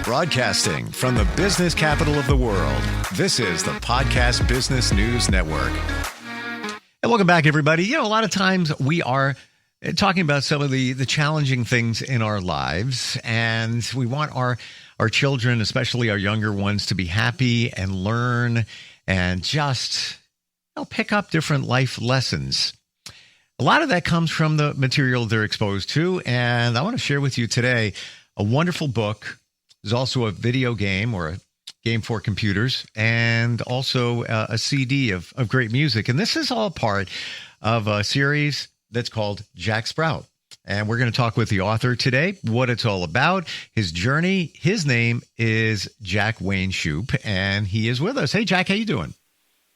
Broadcasting from the business capital of the world, this is the Podcast Business News Network. And welcome back, everybody. You know, a lot of times we are talking about some of the challenging things in our lives, and we want our children, especially our younger ones, to be happy and learn and just pick up different life lessons. A lot of that comes from the material they're exposed to, and I want to share with you today a wonderful book. There's also a video game or a game for computers, and also a CD of great music. And this is all part of a series that's called Jack Sprout. And we're going to talk with the author today, what it's all about, his journey. His name is Jack Wayne Shoop, and he is with us. Hey, Jack, how you doing?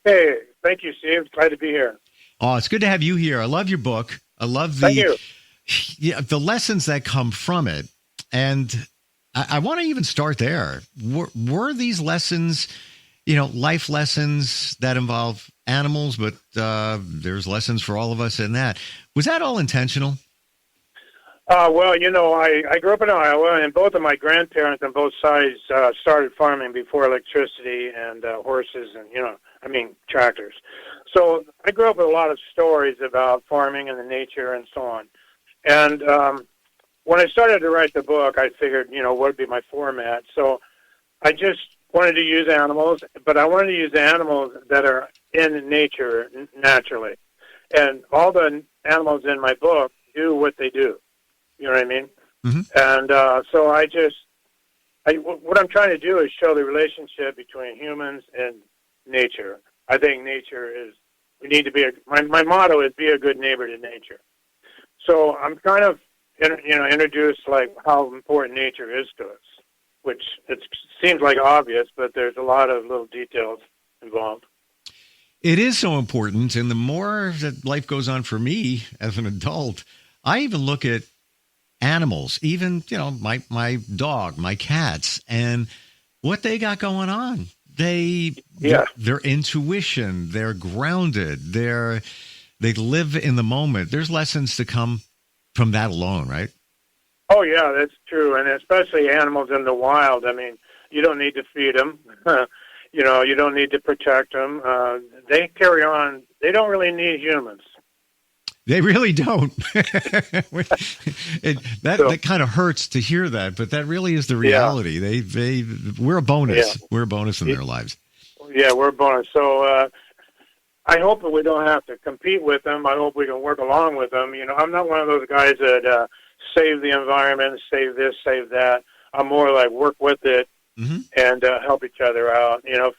Hey, thank you, Steve. Glad to be here. Oh, it's good to have you here. I love your book. I love the lessons that come from it. And I want to even start there. Were these lessons, life lessons that involve animals, but there's lessons for all of us in that. Was that all intentional? Well, I grew up in Iowa, and both of my grandparents on both sides started farming before electricity and horses and, tractors. So I grew up with a lot of stories about farming and the nature and so on. And when I started to write the book, I figured, what would be my format. So I just wanted to use animals, but I wanted to use animals that are in nature naturally. And all the animals in my book do what they do. You know what I mean? Mm-hmm. And so what I'm trying to do is show the relationship between humans and nature. I think nature is, my motto is be a good neighbor to nature. So I'm kind of, introduce like how important nature is to us, which it seems like obvious, but there's a lot of little details involved. It is so important, and the more that life goes on for me as an adult, I even look at animals, even my dog, my cats, and what they got going on. Their intuition, they're grounded, they live in the moment. There's lessons to come from that alone, right? Oh, yeah, that's true. And especially animals in the wild. I mean, you don't need to feed them. You don't need to protect them. They carry on. They don't really need humans. They really don't. That kind of hurts to hear that, but that really is the reality. Yeah. We're a bonus. Yeah. We're a bonus in their lives. Yeah, we're a bonus. So, I hope that we don't have to compete with them. I hope we can work along with them. I'm not one of those guys that save the environment, save this, save that. I'm more like work with it and help each other out. I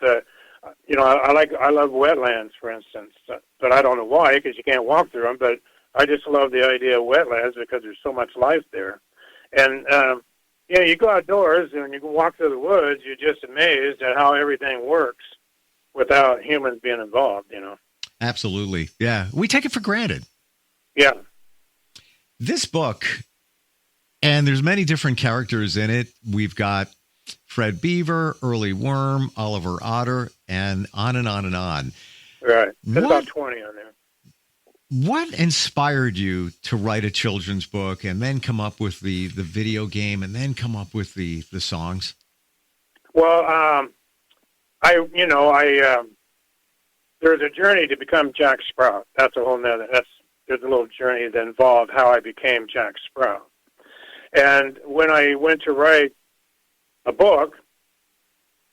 love wetlands, for instance, but I don't know why, because you can't walk through them. But I just love the idea of wetlands because there's so much life there. And you go outdoors and you can walk through the woods. You're just amazed at how everything works without humans being involved, Absolutely. Yeah. We take it for granted. Yeah. This book, and there's many different characters in it. We've got Fred Beaver, Early Worm, Oliver Otter, and on and on and on. Right. There's about 20 on there. What inspired you to write a children's book and then come up with the video game and then come up with the songs? Well, there's a journey to become Jack Sprout. That's a whole nother, there's a little journey that involved how I became Jack Sprout. And when I went to write a book,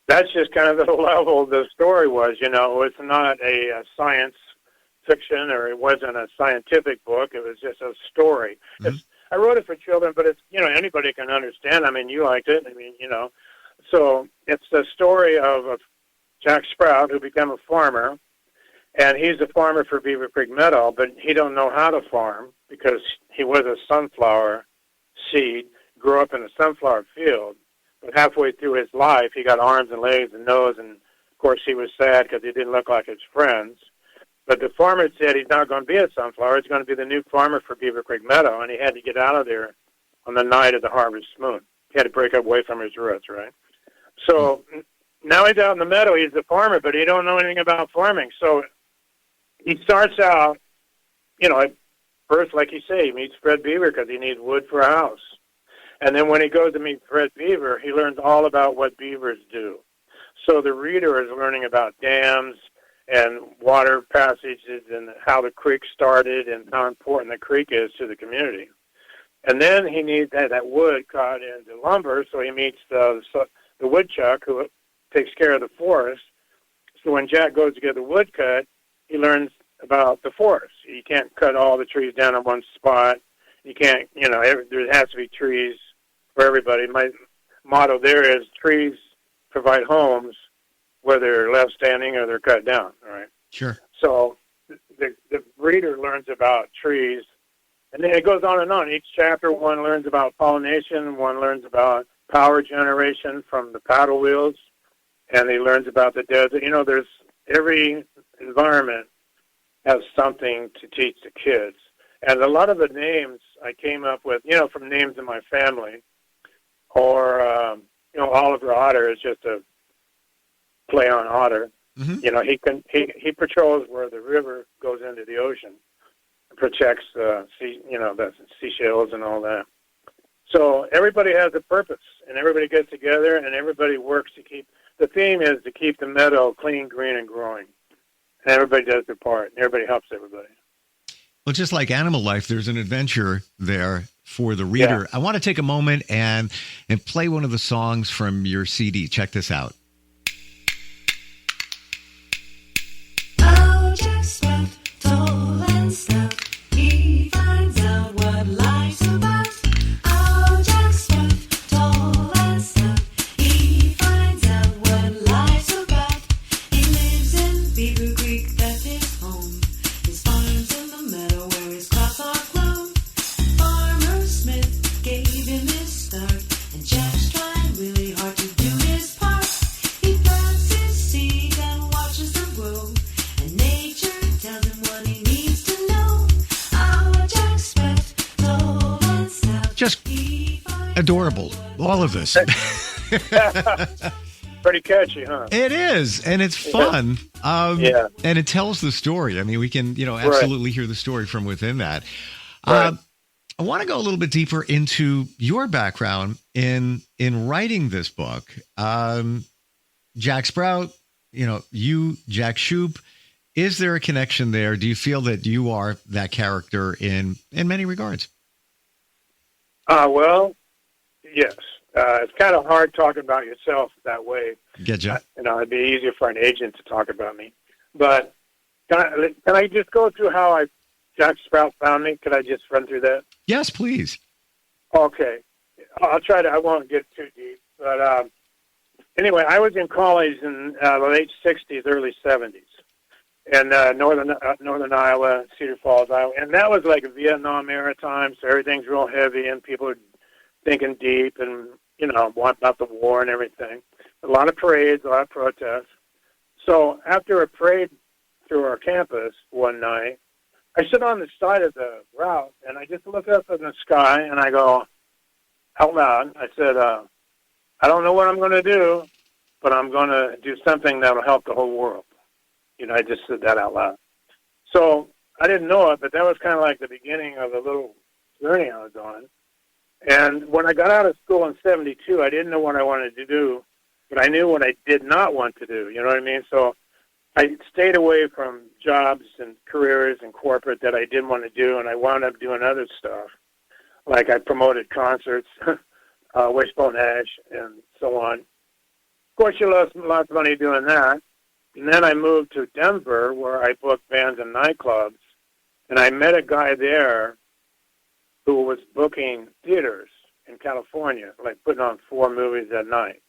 that's just kind of the level the story was, It's not a science fiction, or it wasn't a scientific book. It was just a story. Mm-hmm. I wrote it for children, but it's, anybody can understand. I mean, you liked it. So it's the story of Jack Sprout, who became a farmer, and he's a farmer for Beaver Creek Meadow, but he don't know how to farm because he was a sunflower seed, grew up in a sunflower field, but halfway through his life, he got arms and legs and nose, and of course he was sad because he didn't look like his friends. But the farmer said he's not going to be a sunflower, he's going to be the new farmer for Beaver Creek Meadow, and he had to get out of there on the night of the harvest moon. He had to break away from his roots, right? So now he's out in the meadow. He's a farmer, but he don't know anything about farming. So he starts out, first, like you say, he meets Fred Beaver because he needs wood for a house. And then when he goes to meet Fred Beaver, he learns all about what beavers do. So the reader is learning about dams and water passages and how the creek started and how important the creek is to the community. And then he needs that wood cut into lumber, so he meets the woodchuck who takes care of the forest. So when Jack goes to get the wood cut, he learns about the forest. You can't cut all the trees down in one spot. You can't, there has to be trees for everybody. My motto there is trees provide homes, whether they're left standing or they're cut down, all right? Sure. So the reader learns about trees, and then it goes on and on. Each chapter, one learns about pollination, one learns about power generation from the paddle wheels, and he learns about the desert. There's every environment has something to teach the kids. And a lot of the names I came up with, from names in my family, or, Oliver Otter is just a play on otter. Mm-hmm. He patrols where the river goes into the ocean, protects the seashells and all that. So everybody has a purpose, and everybody gets together, and everybody works to keep. The theme is to keep the meadow clean, green, and growing. And everybody does their part, and everybody helps everybody. Well, just like animal life, there's an adventure there for the reader. Yeah. I want to take a moment and play one of the songs from your CD. Check this out. Oh, Jack Sprat, tall and stout, he finds out what life's about. Oh, Jack Sprat, tall and stout, he finds out what life's about. He lives in Beaver Creek, that's his home. His farm's in the meadow where his crops are grown. Farmer Smith gave him his start, and Jack's trying really hard to do his part. He plants his seed and watches them grow, and nature tells him what he needs to know. Oh, Jack Sprat, tall and stout. Just adorable. All of this. Pretty catchy, huh? It is, and it's fun. Yeah. And it tells the story. I mean, we can, absolutely hear the story from within that. Right. I want to go a little bit deeper into your background in writing this book. Jack Sprout, you, Jack Shoop. Is there a connection there? Do you feel that you are that character in many regards? Well, yes. It's kind of hard talking about yourself that way. Getcha. It'd be easier for an agent to talk about me. But can I just go through how Jack Sprout found me? Could I just run through that? Yes, please. Okay. I'll try to. I won't get too deep. But anyway, I was in college in the late 60s, early 70s. In northern Iowa, Cedar Falls, Iowa. And that was like a Vietnam era time, so everything's real heavy and people are thinking deep and, want about the war and everything. A lot of parades, a lot of protests. So after a parade through our campus one night, I sit on the side of the route and I just look up in the sky and I go out loud. I said, I don't know what I'm going to do, but I'm going to do something that will help the whole world. I just said that out loud. So I didn't know it, but that was kind of like the beginning of the little journey I was on. And when I got out of school in 72, I didn't know what I wanted to do, but I knew what I did not want to do. You know what I mean? So I stayed away from jobs and careers and corporate that I didn't want to do, and I wound up doing other stuff. Like I promoted concerts, Wishbone Ash, and so on. Of course, you lost lots of money doing that. And then I moved to Denver, where I booked bands and nightclubs, and I met a guy there who was booking theaters in California, like putting on 4 movies at night.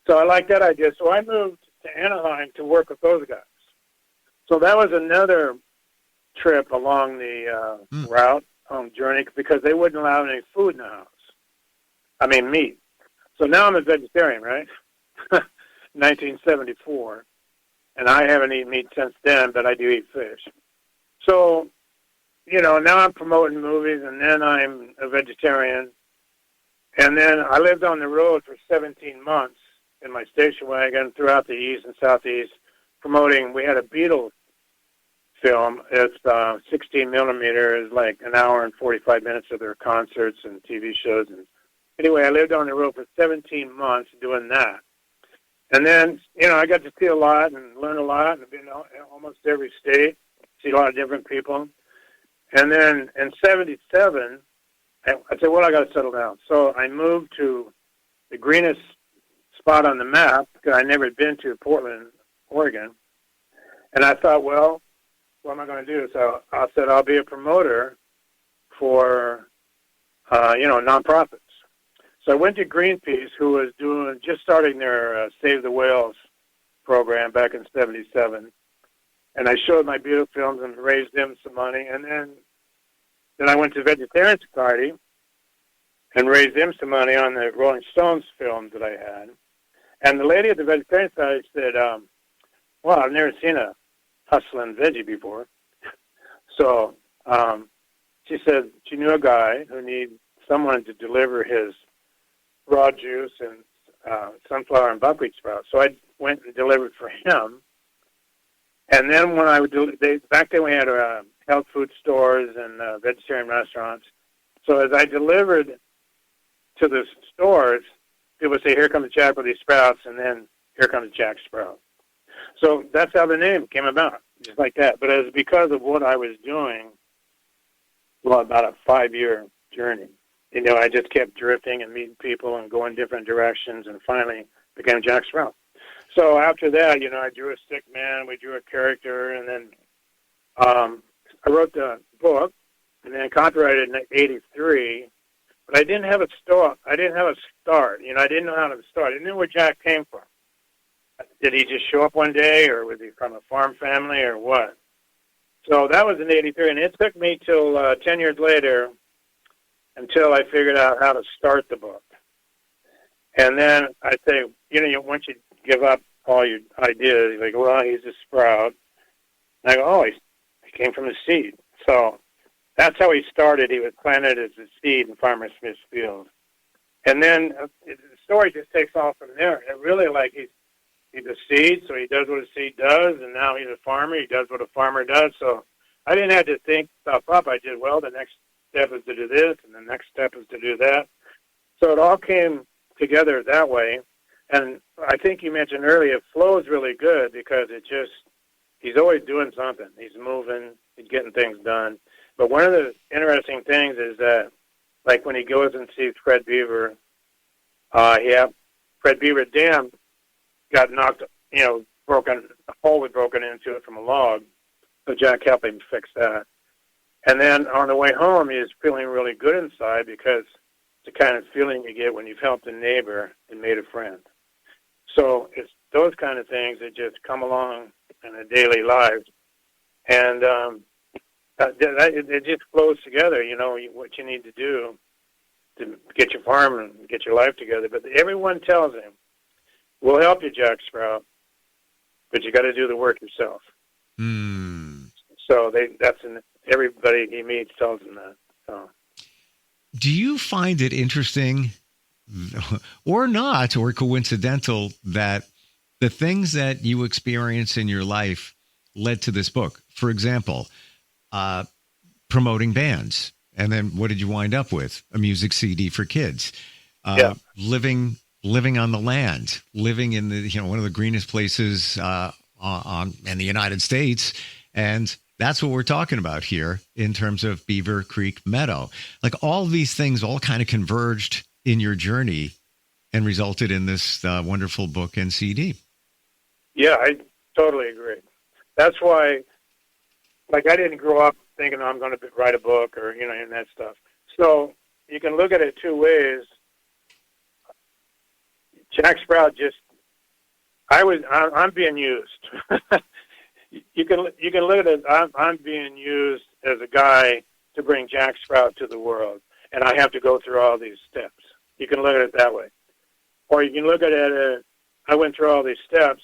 So I liked that idea. So I moved to Anaheim to work with those guys. So that was another trip along the route, journey, because they wouldn't allow any food in the house. I mean, meat. So now I'm a vegetarian, right? 1974. And I haven't eaten meat since then, but I do eat fish. So, now I'm promoting movies, and then I'm a vegetarian. And then I lived on the road for 17 months in my station wagon throughout the East and Southeast, promoting. We had a Beatles film. It's 16 millimeter. It's like an hour and 45 minutes of their concerts and TV shows and anyway, I lived on the road for 17 months doing that. And then, I got to see a lot and learn a lot, and I've been in almost every state, see a lot of different people. And then in 77, I said, well, I got to settle down. So I moved to the greenest spot on the map, because I'd never been to Portland, Oregon. And I thought, well, what am I going to do? So I said, I'll be a promoter for, nonprofits. So I went to Greenpeace, who was just starting their Save the Whales program back in 77. And I showed my beautiful films and raised them some money. And then I went to Vegetarian Society and raised them some money on the Rolling Stones films that I had. And the lady at the Vegetarian Society said, well, I've never seen a hustling veggie before. So she said she knew a guy who needed someone to deliver his raw juice and sunflower and buckwheat sprouts. So I went and delivered for him. And then when I would back then we had health food stores and vegetarian restaurants. So as I delivered to the stores, people would say, here comes Jack with these sprouts, and then here comes Jack Sprout. So that's how the name came about, just like that. But it was because of what I was doing, well, about a 5-year journey. I just kept drifting and meeting people and going different directions, and finally became Jack Sprout. So after that, I drew a stick man, we drew a character, and then I wrote the book, and then copyrighted in '83. But I didn't have a start. I didn't know how to start. I didn't know where Jack came from. Did he just show up one day, or was he from a farm family, or what? So that was in '83, and it took me till 10 years later until I figured out how to start the book. And then I say, once you give up all your ideas, you're like, well, he's a sprout. And I go, oh, he came from a seed. So that's how he started. He was planted as a seed in Farmer Smith's field. And then the story just takes off from there. It really he's a seed, so he does what a seed does, and now he's a farmer. He does what a farmer does. So I didn't have to think stuff up. I did, well, the next step is to do this, and the next step is to do that. So it all came together that way. And I think you mentioned earlier, it flows really good because he's always doing something. He's moving, he's getting things done. But one of the interesting things is that, like when he goes and sees Fred Beaver, Fred Beaver Dam got knocked, broken, a hole was broken into it from a log. So Jack helped him fix that. And then on the way home, he was feeling really good inside because it's the kind of feeling you get when you've helped a neighbor and made a friend. So it's those kind of things that just come along in a daily life. And it just flows together, what you need to do to get your farm and get your life together. But everyone tells him, we'll help you, Jack Sprout, but you got to do the work yourself. So everybody he meets tells him that. So. Do you find it interesting or not, or coincidental, that the things that you experience in your life led to this book? For example, promoting bands. And then what did you wind up with? A music CD for kids. Living on the land, living in the one of the greenest places in the United States. And that's what we're talking about here in terms of Beaver Creek Meadow. Like all these things all kind of converged in your journey and resulted in this wonderful book and CD. Yeah, I totally agree. That's why, I didn't grow up thinking I'm going to write a book or, and that stuff. So you can look at it two ways. Jack Sprout I'm being used. You can look at it. I'm being used as a guy to bring Jack Sprout to the world, and I have to go through all these steps. You can look at it that way, or you can look at it. I went through all these steps,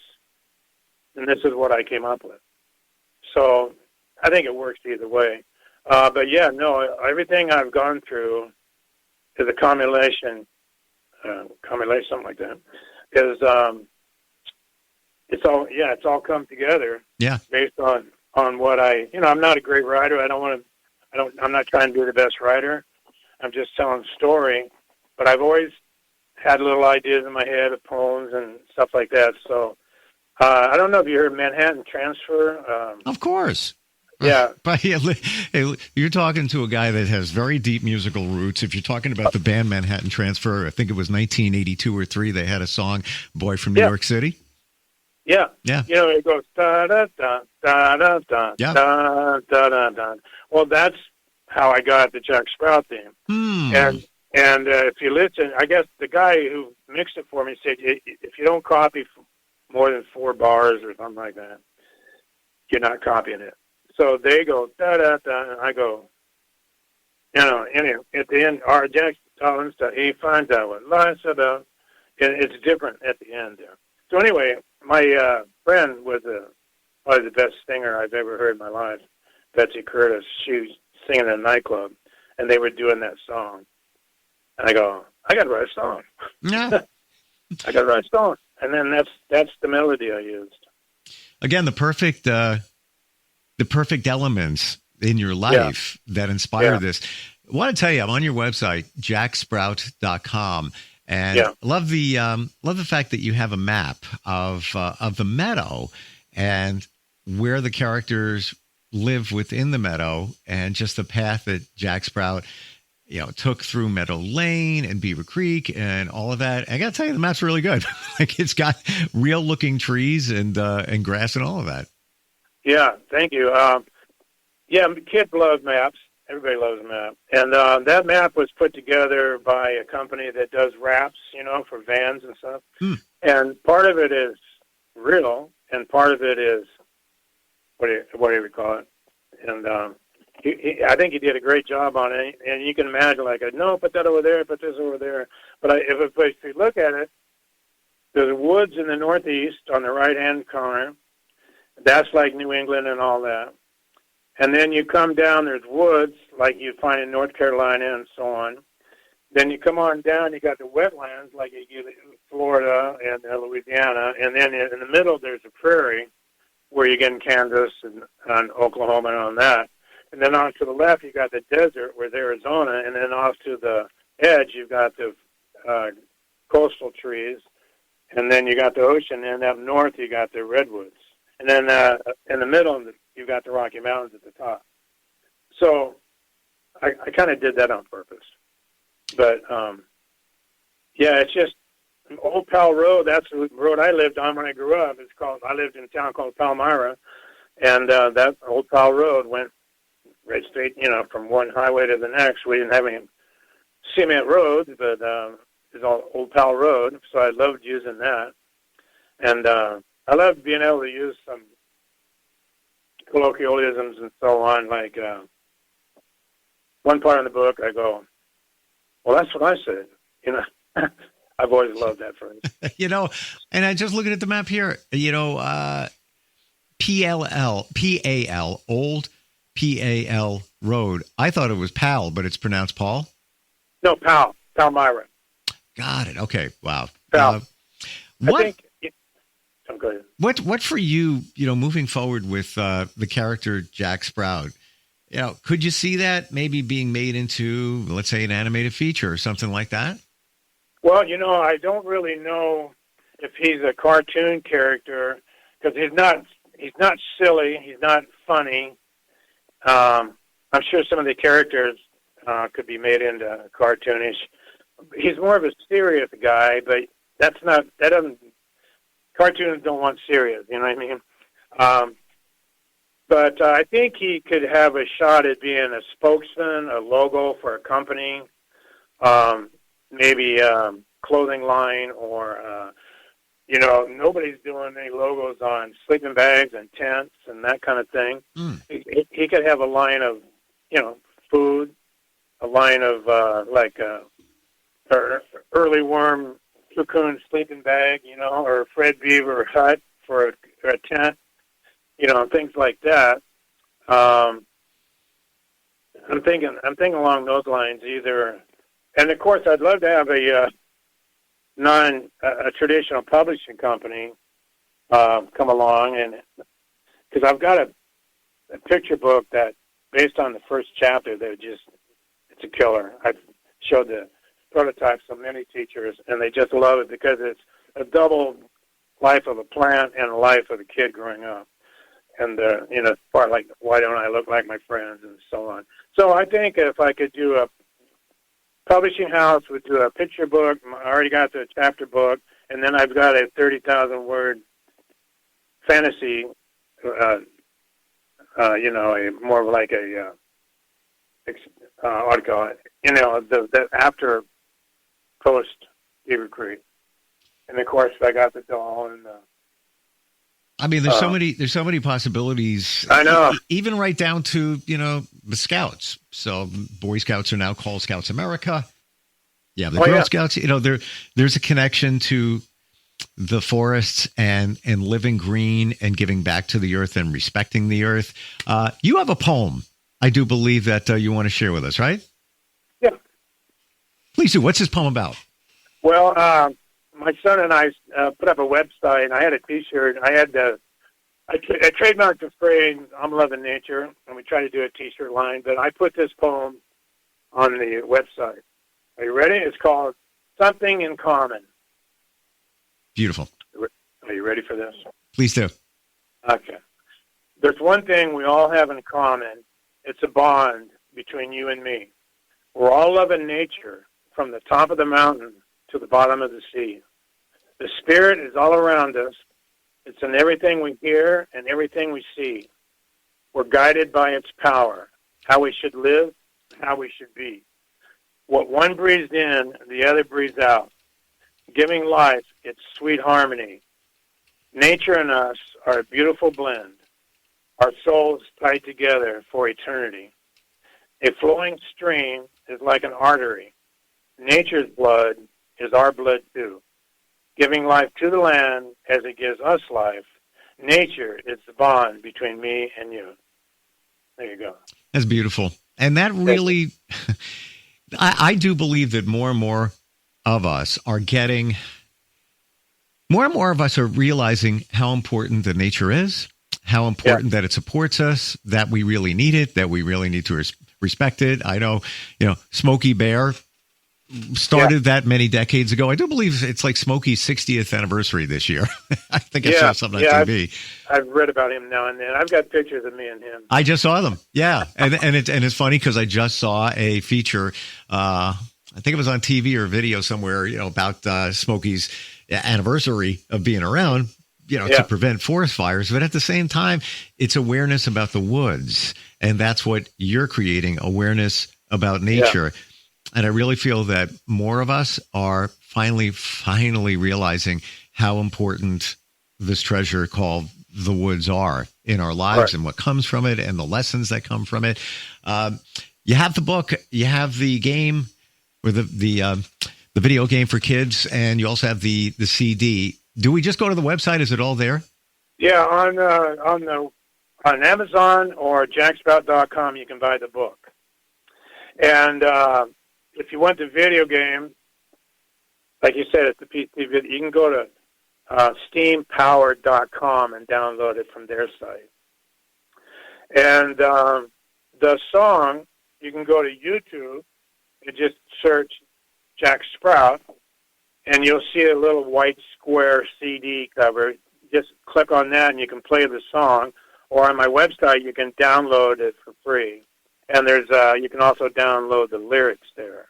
and this is what I came up with. So I think it works either way. But yeah, no, everything I've gone through is a cumulation, something like that. Is it's all come together. Yeah. Based on what I'm not a great writer. I'm not trying to be the best writer. I'm just telling a story but I've always had little ideas in my head of poems and stuff like that. So I don't know if you heard Manhattan Transfer. Of course. Yeah. But you're talking to a guy that has very deep musical roots. If you're talking about the band Manhattan Transfer, I think it was 1982 or 3, they had a song, Boy from New York City. Yeah. Yeah. You know, it goes da-da-da, da-da-da, Yeah. da-da-da-da. Well, that's how I got the Jack Sprout theme. And if you listen, I guess the guy who mixed it for me said, if you don't copy more than 4 bars or something like that, you're not copying it. So they go, da-da-da, and I go, you know, anyway, at the end, our Jack Collins, he finds out what life's about. And it's different at the end there. So anyway, my friend was probably the best singer I've ever heard in my life, Betsy Curtis. She was singing in a nightclub, and they were doing that song. And I go, I got to write a song. Yeah. I got to write a song. And then that's the melody I used. Again, the perfect elements in your life that inspire this. I want to tell you, I'm on your website, jacksprout.com, and love the fact that you have a map of the meadow and where the characters live within the meadow, and just the path that Jack Sprout, you know, took through Meadow Lane and Beaver Creek and all of that. I got to tell you, the map's really good. Like, it's got real looking trees and grass and all of that. Yeah, thank you. Kids love maps. Everybody loves a map. And that map was put together by a company that does wraps, you know, for vans and stuff. And part of it is real, and part of it is, what do you call it? And I think he did a great job on it. And you can imagine, like, no, put that over there, put this over there. But if you look at it, there's woods in the northeast on the right-hand corner. That's like New England and all that. And then you come down, there's woods like you find in North Carolina and so on. Then you come on down, you got the wetlands like you get in Florida and Louisiana. And then in the middle, there's a prairie where you get in Kansas and Oklahoma and on that. And then off to the left, you got the desert where Arizona. And then off to the edge, you've got the coastal trees. And then you got the ocean. And up north, you got the redwoods. And then in the middle, you've got the Rocky Mountains at the top. So I kind of did that on purpose. But, it's just Old Pal Road. That's the road I lived on when I grew up. I lived in a town called Palmyra. And that Old Pal Road went right straight, you know, from one highway to the next. We didn't have any cement roads, but it's all Old Pal Road. So I loved using that. And I love being able to use some colloquialisms and so on. Like one part in the book, I go, well, that's what I said. You know, I've always loved that phrase. You know, and I just looking at the map here, you know, P-A-L, Old P-A-L Road. I thought it was Pal, but it's pronounced Paul? No, Palmyra. Got it. Okay. Wow. Pal. What? I think, go ahead. What for you, you know, moving forward with the character Jack Sprout, you know, could you see that maybe being made into, let's say, an animated feature or something like that? Well, you know, I don't really know if he's a cartoon character because he's not silly. He's not funny. I'm sure some of the characters could be made into cartoonish. He's more of a serious guy, but cartoons don't want serious, you know what I mean? But I think he could have a shot at being a spokesman, a logo for a company, maybe clothing line, or, you know, nobody's doing any logos on sleeping bags and tents and that kind of thing. He could have a line of, you know, food, a line of early worm cocoon sleeping bag, you know, or Fred Beaver hut for a tent, you know, things like that. I'm thinking along those lines either. And of course, I'd love to have a traditional publishing company come along, and because I've got a picture book that, based on the first chapter, it's a killer. I've showed the prototypes of many teachers, and they just love it because it's a double life of a plant and a life of a kid growing up. And, part like, why don't I look like my friends, and so on. So I think if I could do a publishing house would do a picture book, I already got the chapter book, and then I've got a 30,000-word fantasy, a more like a, what do you call it, the after post Beaver Creek. And of course, I got the doll and. I mean, there's so many possibilities. I know. Even right down to the Scouts. So Boy Scouts are now called Scouts America. Yeah, the Girl Scouts. There's a connection to the forests and living green and giving back to the earth and respecting the earth. You have a poem, I do believe, that you want to share with us, right? Yeah. Please do. What's this poem about? Well, my son and I put up a website, and I had a T-shirt. I trademarked the phrase, I'm loving nature, and we tried to do a T-shirt line, but I put this poem on the website. Are you ready? It's called Something in Common. Beautiful. Are you ready for this? Please do. Okay. There's one thing we all have in common. It's a bond between you and me. We're all loving nature from the top of the mountain to the bottom of the sea. The Spirit is all around us. It's in everything we hear and everything we see. We're guided by its power, how we should live, how we should be. What one breathes in, the other breathes out. Giving life its sweet harmony. Nature and us are a beautiful blend. Our souls tied together for eternity. A flowing stream is like an artery. Nature's blood is our blood too. Giving life to the land as it gives us life. Nature is the bond between me and you. There you go. That's beautiful. And that really, I do believe that more and more of us are realizing how important the nature is, how important that it supports us, that we really need it, that we really need to respect it. I know, Smokey Bear started that many decades ago. I do believe it's like Smokey's 60th anniversary this year. I think I saw something on TV. I've read about him now and then. I've got pictures of me and him. I just saw them. Yeah. And it's funny because I just saw a feature, I think it was on TV or video somewhere, about Smokey's anniversary of being around, to prevent forest fires. But at the same time, it's awareness about the woods. And that's what you're creating, awareness about nature. Yeah. And I really feel that more of us are finally realizing how important this treasure called the woods are in our lives, and what comes from it and the lessons that come from it. You have the book, you have the game, or the video game for kids, and you also have the CD. Do we just go to the website? Is it all there? Yeah, on Amazon or jacksprout.com, you can buy the book. And if you want the video game, like you said, it's the PC video, you can go to steampowered.com and download it from their site. And the song, you can go to YouTube and just search Jack Sprout, and you'll see a little white square CD cover. Just click on that, and you can play the song. Or on my website, you can download it for free. And there's you can also download the lyrics there.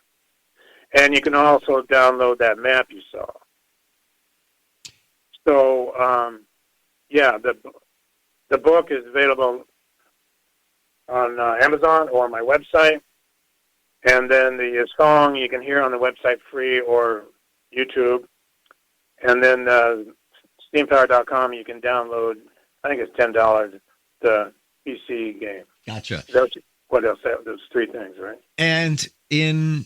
And you can also download that map you saw. So, the book is available on Amazon or my website. And then the song you can hear on the website free or YouTube. And then steampower.com, you can download, I think it's $10, the PC game. Gotcha. What else? Those three things, right? And in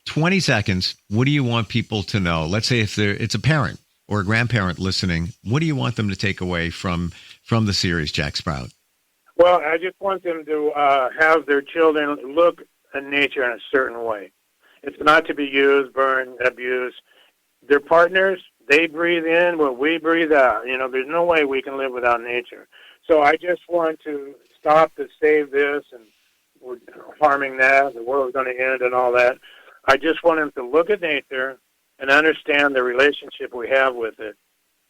20 seconds, what do you want people to know? Let's say if it's a parent or a grandparent listening, what do you want them to take away from the series, Jack Sprout? Well, I just want them to have their children look at nature in a certain way. It's not to be used, burned, abused. Their partners, they breathe in what we breathe out. There's no way we can live without nature. So I just want to stop to save this, and we're harming that. The world's going to end and all that. I just want them to look at nature and understand the relationship we have with it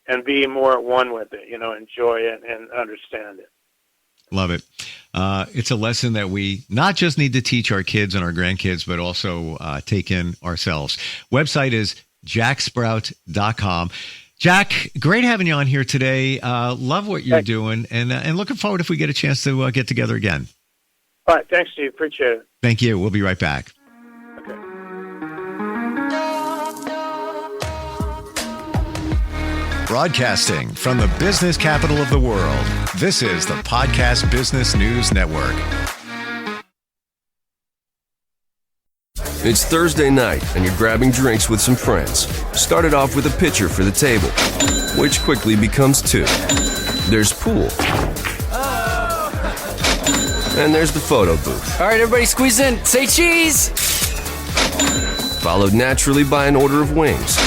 and be more at one with it, enjoy it and understand it. Love it. It's a lesson that we not just need to teach our kids and our grandkids, but also take in ourselves. Website is jacksprout.com. Jack, great having you on here today. Love what you're doing, and looking forward if we get a chance to get together again. All right. Thanks, Steve. Appreciate it. Thank you. We'll be right back. Okay. Broadcasting from the business capital of the world, this is the Podcast Business News Network. It's Thursday night, and you're grabbing drinks with some friends. Started off with a pitcher for the table, which quickly becomes two. There's pool. And there's the photo booth. All right, everybody squeeze in. Say cheese! Followed naturally by an order of wings.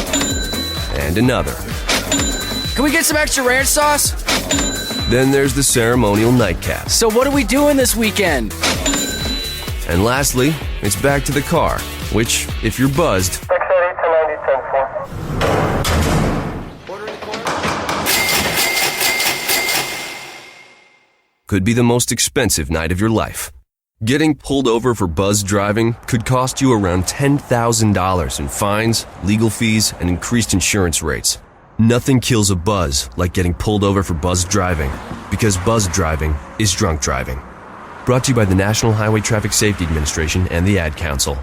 And another. Can we get some extra ranch sauce? Then there's the ceremonial nightcap. So what are we doing this weekend? And lastly, it's back to the car, which, if you're buzzed, could be the most expensive night of your life. Getting pulled over for buzz driving could cost you around $10,000 in fines, legal fees, and increased insurance rates. Nothing kills a buzz like getting pulled over for buzz driving, because buzz driving is drunk driving. Brought to you by the National Highway Traffic Safety Administration and the Ad Council.